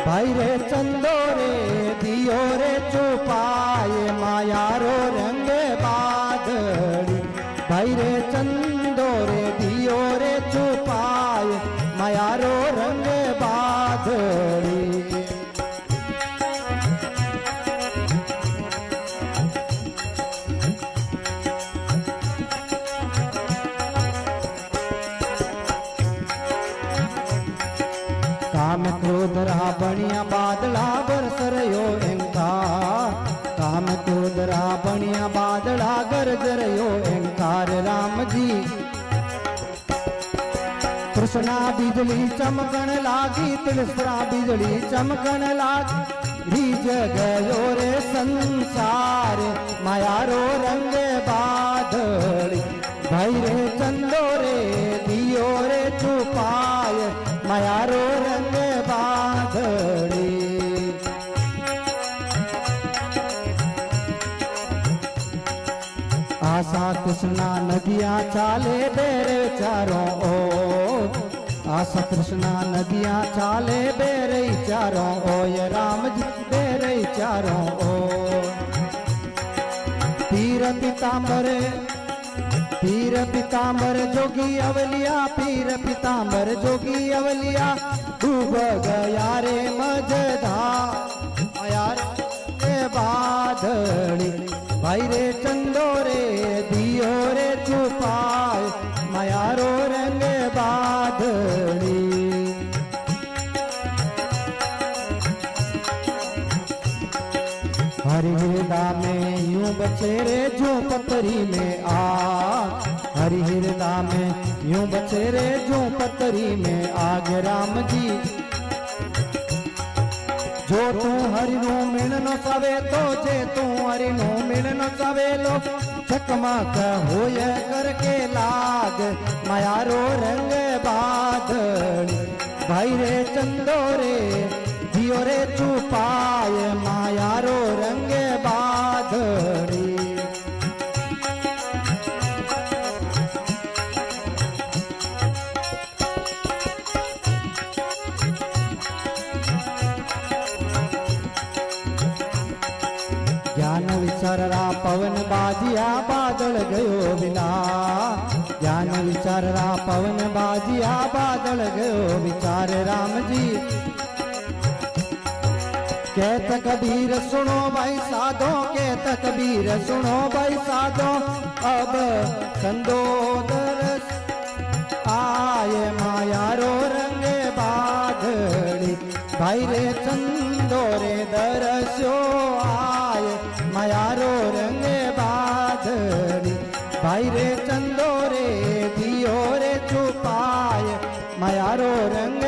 भाई रे चंदो रे दियो रे चुपाए मायारो रंग बादड़ी भाई रे चंदो रे दियो रे चुपाए मायारो रंग बादड़ी काम क्रोध रावणिया बादला बरस रयो एंकार काम क्रोध रावणिया बादला गरज रयो एंकार राम जी कृष्णा बिजली चमकण लागी तिलस्रा बिजली चमकण लागी जग गयो रे संसार मायारो रंग बादड़ी भाई रे चंदो रे दियो रे छुपाय मायारो रंग बादड़ी आशा कृष्णा नदियां चाले बेरे चारों ओर आशा कृष्णा नदियां चाले बेरे चारों ओर राम जी बेरे चारों ओर पीर पीतांबर जोगी अवलिया पीर पीतांबर जोगी अवलिया डूब गया रे मझधार यार बादड़ी भाई रे चंदो रे दियो रे छुपाए मायारो रंग बादड़ी हरि हृदा में यूं बचे रे जो पतरी में आ हरि हृदा में यूं बचे रे जो पतरी में आग राम जी जो तू हरि नो मिल न सवे तो जे तू हरि नो मिल न सवे लो चकमक होय करके लाग मायारो रंग बादड़ी भाई रे चंदो रे दियो रे छुपाय मायारो रंग बादड़ी ज्ञान विचाररा पवन बाजिया बादल गयो बिना ज्ञान विचाररा पवन बाजिया बादल गयो विचार राम जी कहत कबीर सुनो भाई साधो कहत कबीर सुनो भाई साधो अब कंदोदर आए मायारो रंग बादड़ी भाई रे चंदो रे दरस्यो आए मायारो रंग बादड़ी भाई रे चंदो रे दियो रे छुपाए मायारो रंग